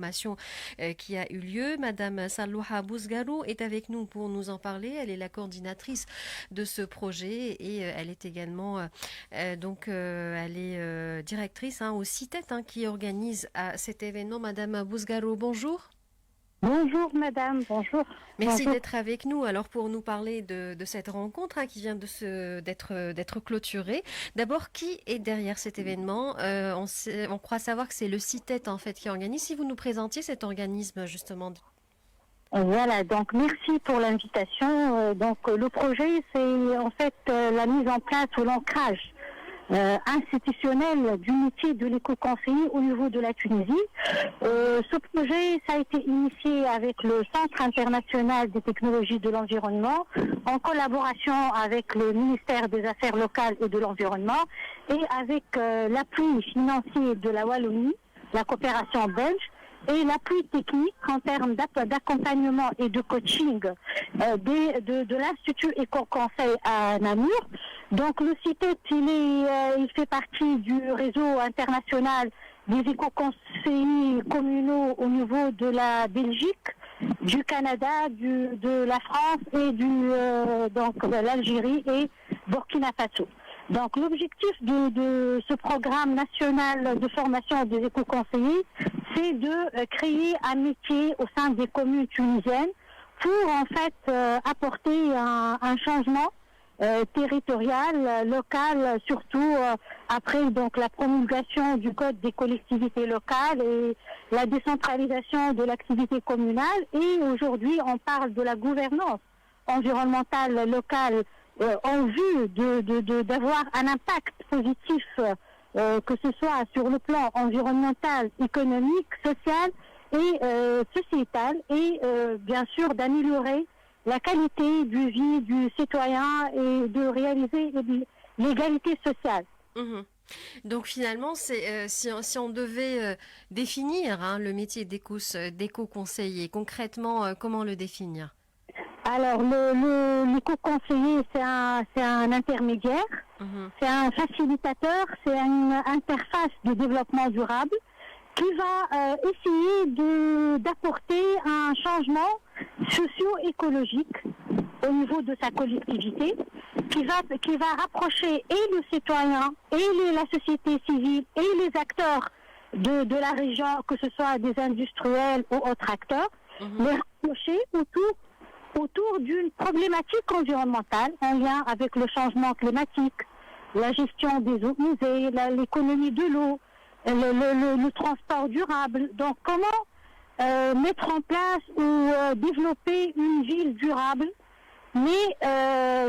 formation qui a eu lieu. Madame Salouha Bouzgarou est avec nous pour nous en parler. Elle est la coordinatrice de ce projet et elle est également elle est directrice au CITET qui organise cet événement. Madame Bouzgarou, bonjour. Bonjour madame, bonjour. Merci Bonjour. d'être avec nous. Alors pour nous parler de cette rencontre qui vient d'être clôturée. D'abord, qui est derrière cet événement? On croit savoir que c'est le CITET en fait qui organise. Si vous nous présentiez cet organisme justement. Voilà, donc merci pour l'invitation. Le projet, c'est en fait la mise en place ou l'ancrage institutionnel du métier de l'éco-conseiller au niveau de la Tunisie. Ce projet, ça a été initié avec le Centre international des technologies de l'environnement, en collaboration avec le ministère des Affaires locales et de l'environnement, et avec l'appui financier de la Wallonie, la coopération belge, et l'appui technique en termes d'accompagnement et de coaching de l'Institut Éco-Conseil à Namur. Donc le CITET, il fait partie du réseau international des éco-conseillers communaux au niveau de la Belgique, du Canada, de la France et de l'Algérie et Burkina Faso. Donc l'objectif de ce programme national de formation des éco-conseillers, c'est de créer un métier au sein des communes tunisiennes pour en fait apporter un changement territorial, local, surtout après donc la promulgation du code des collectivités locales et la décentralisation de l'activité communale. Et aujourd'hui, on parle de la gouvernance environnementale locale en vue d'avoir un impact positif, que ce soit sur le plan environnemental, économique, social et sociétal, et bien sûr d'améliorer la qualité du vie du citoyen et de réaliser l'égalité sociale. Mmh. Donc finalement, si on devait définir le métier d'éco-conseiller, concrètement, comment le définir? Alors, l'éco-conseiller, c'est un intermédiaire, c'est un facilitateur, c'est une interface de développement durable qui va essayer d'apporter un changement socio-écologique au niveau de sa collectivité, qui va rapprocher et le citoyen, et la société civile, et les acteurs de la région, que ce soit des industriels ou autres acteurs, les rapprocher autour d'une problématique environnementale en lien avec le changement climatique, la gestion des eaux usées, l'économie de l'eau, le transport durable. Donc comment mettre en place ou développer une ville durable. Mais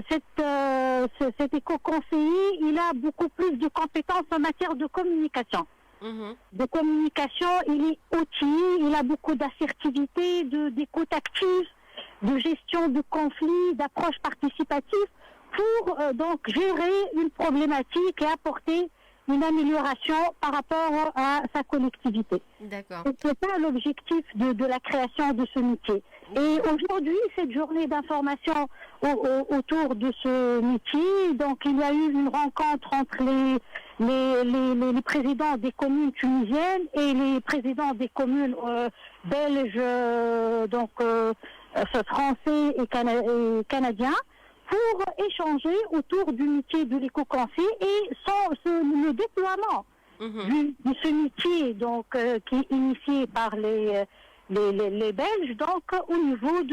cet éco-conseiller, il a beaucoup plus de compétences en matière de communication. De communication, il est outil, il a beaucoup d'assertivité, d'écoute active, de gestion de conflits, d'approche participative pour donc gérer une problématique et apporter une amélioration par rapport à sa collectivité. D'accord. C'est ça l'objectif de la création de ce métier. Et aujourd'hui, cette journée d'information autour de ce métier, donc il y a eu une rencontre entre les présidents des communes tunisiennes et les présidents des communes belges, français et canadiens, pour échanger autour du métier de l'éco-conseil et le déploiement de ce métier donc qui est initié par les Belges, donc au niveau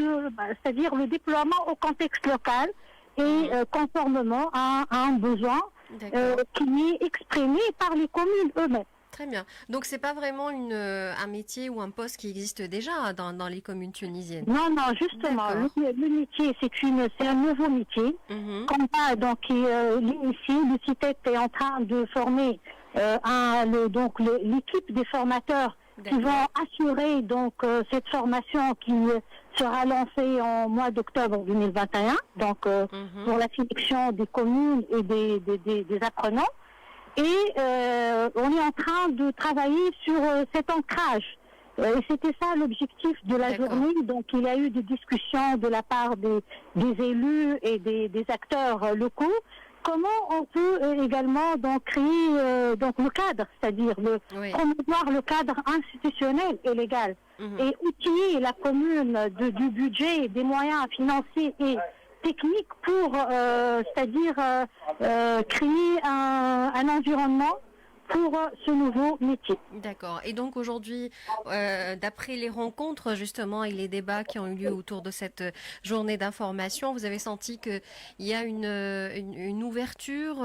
c'est-à-dire le déploiement au contexte local et conformément à un besoin qui est exprimé par les communes eux-mêmes. Très bien. Donc c'est pas vraiment un métier ou un poste qui existe déjà dans les communes tunisiennes. Non, justement, le métier, c'est un nouveau métier qu'on va donc l'initier. Le CITET est en train de former l'équipe des formateurs qui vont assurer donc cette formation qui sera lancée en mois d'octobre 2021, donc pour la sélection des communes et des apprenants. Et on est en train de travailler sur cet ancrage. Et c'était ça l'objectif de la journée. Donc il y a eu des discussions de la part des élus et des acteurs locaux comment on peut également donc créer donc le cadre, c'est-à-dire Oui. promouvoir le cadre institutionnel et légal et outiller la commune du budget, des moyens financiers et techniques pour, c'est-à-dire créer un environnement pour ce nouveau métier. D'accord. Et donc aujourd'hui, d'après les rencontres justement et les débats qui ont eu lieu autour de cette journée d'information, vous avez senti qu'il y a une ouverture,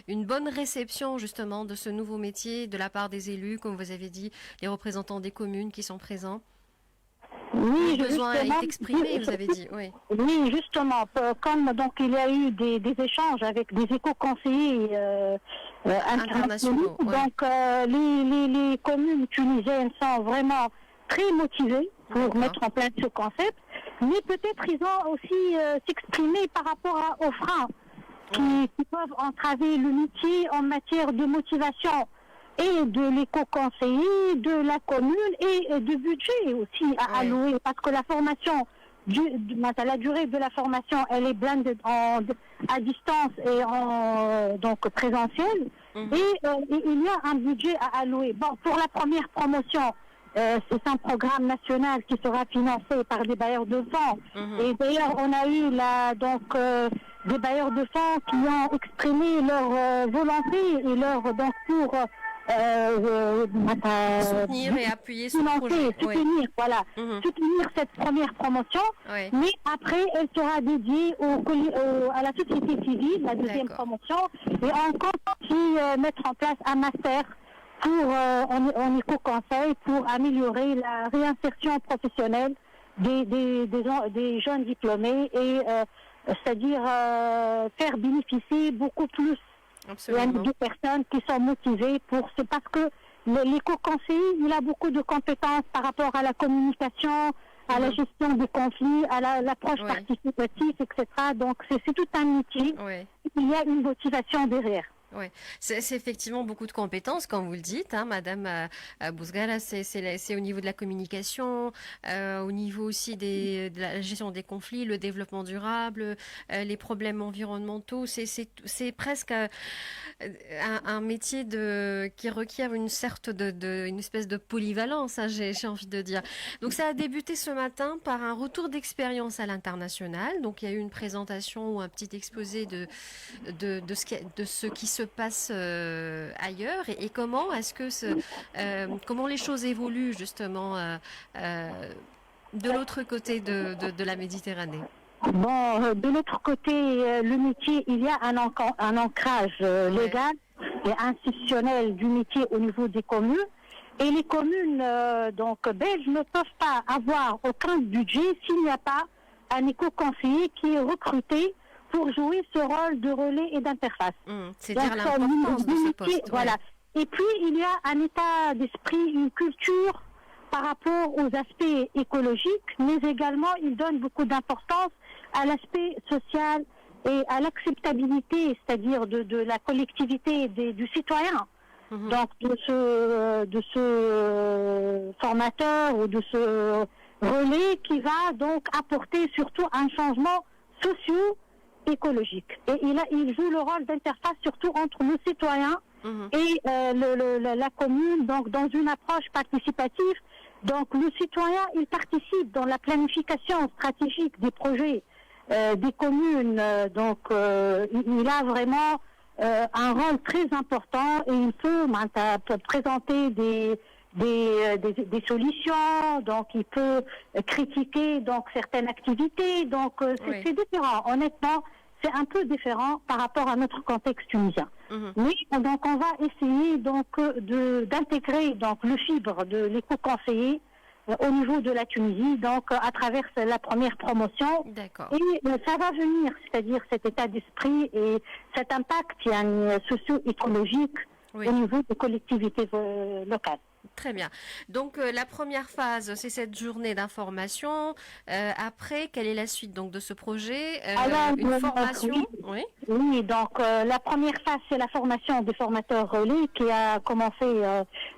une bonne réception justement de ce nouveau métier de la part des élus, comme vous avez dit, les représentants des communes qui sont présents. Oui, Le besoin justement, est exprimé, vous avez dit, oui. Oui, justement, comme donc il y a eu des échanges avec des éco-conseillers internationaux, ouais. donc les communes tunisiennes sont vraiment très motivées pour mettre en place ce concept, mais peut-être ils ont aussi s'exprimer par rapport aux freins qui peuvent entraver le métier en matière de motivation et de l'éco-conseiller, de la commune et de budget aussi à allouer, parce que la formation, la durée de la formation, elle est blindée à distance et donc présentielle, et il y a un budget à allouer. Bon, pour la première promotion, c'est un programme national qui sera financé par des bailleurs de fonds. Et d'ailleurs, on a eu des bailleurs de fonds qui ont exprimé leur volonté et leur pour soutenir et appuyer ce projet. Soutenir, voilà, soutenir cette première promotion, mais après elle sera dédiée à la société civile, la deuxième promotion, et on compte aussi mettre en place un master en éco-conseil pour améliorer la réinsertion professionnelle des jeunes diplômés et c'est-à-dire faire bénéficier beaucoup plus de personnes qui sont motivées parce que l'éco-conseiller, il a beaucoup de compétences par rapport à la communication, à la gestion des conflits, à l'approche participative, etc. Donc c'est tout un métier. Il y a une motivation derrière. Oui, c'est effectivement beaucoup de compétences, comme vous le dites, hein, Madame Bouzgara, c'est au niveau de la communication, au niveau aussi de la gestion des conflits, le développement durable, les problèmes environnementaux. C'est presque un métier qui requiert une espèce de polyvalence, hein, j'ai envie de dire. Donc ça a débuté ce matin par un retour d'expérience à l'international. Donc il y a eu une présentation ou un petit exposé de ce qui se passe ailleurs et comment est-ce que comment les choses évoluent justement de l'autre côté de la Méditerranée. Bon, de l'autre côté, le métier, il y a un ancrage légal et institutionnel du métier au niveau des communes. Et les communes belges ne peuvent pas avoir aucun budget s'il n'y a pas un éco-conseiller qui est recruté pour jouer ce rôle de relais et d'interface. C'est dire l'importance de ce poste. Voilà. Et puis, il y a un état d'esprit, une culture par rapport aux aspects écologiques, mais également, il donne beaucoup d'importance à l'aspect social et à l'acceptabilité, c'est-à-dire de la collectivité du citoyen. Donc, de ce formateur ou de ce relais qui va donc apporter surtout un changement socio-écologique. Et il joue le rôle d'interface surtout entre le citoyen et la commune, donc dans une approche participative. Donc le citoyen, il participe dans la planification stratégique des projets des communes. Il a vraiment un rôle très important et il peut présenter des solutions, donc il peut critiquer donc certaines activités. Donc c'est différent. Honnêtement, c'est un peu différent par rapport à notre contexte tunisien. Mais donc on va essayer donc d'intégrer donc le fibre de l'éco-conseiller au niveau de la Tunisie, donc à travers la première promotion. Et ça va venir, c'est-à-dire cet état d'esprit et cet impact socio-écologique au niveau des collectivités locales. Très bien. Donc la première phase, c'est cette journée d'information. Après, quelle est la suite donc de ce projet? Une formation. Oui, donc la première phase, c'est la formation des formateurs relais qui a commencé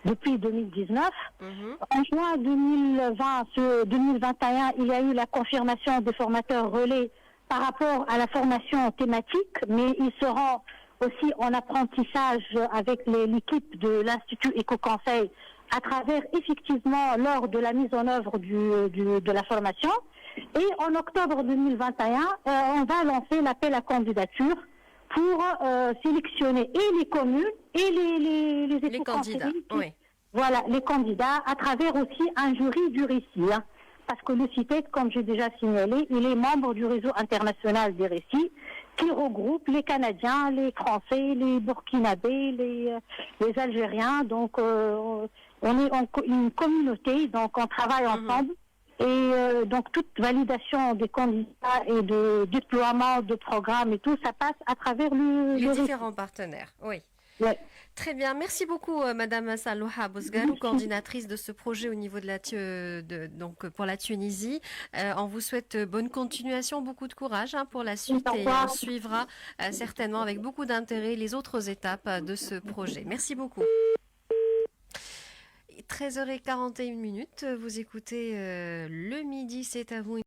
depuis 2019. En juin 2021, il y a eu la confirmation des formateurs relais par rapport à la formation thématique, mais ils seront aussi en apprentissage avec l'équipe de l'Institut Éco-Conseil à travers effectivement lors de la mise en œuvre de la formation. Et en octobre 2021, on va lancer l'appel à candidature pour sélectionner et les communes et les candidats. Oui. Voilà, les candidats à travers aussi un jury du récit. Hein, parce que le CITEC, comme j'ai déjà signalé, il est membre du réseau international des récits qui regroupe les Canadiens, les Français, les Burkinabés, les Algériens. Donc, on est une communauté, donc on travaille ensemble. Et donc, toute validation des candidats et de déploiement de programmes et tout, ça passe à travers les différents partenaires. Oui. Ouais. Très bien, merci beaucoup Madame Salouha Bouzgarou, coordinatrice de ce projet au niveau de donc pour la Tunisie. On vous souhaite bonne continuation, beaucoup de courage pour la suite et on suivra certainement avec beaucoup d'intérêt les autres étapes de ce projet. Merci beaucoup. 13h41, vous écoutez le midi, c'est à vous.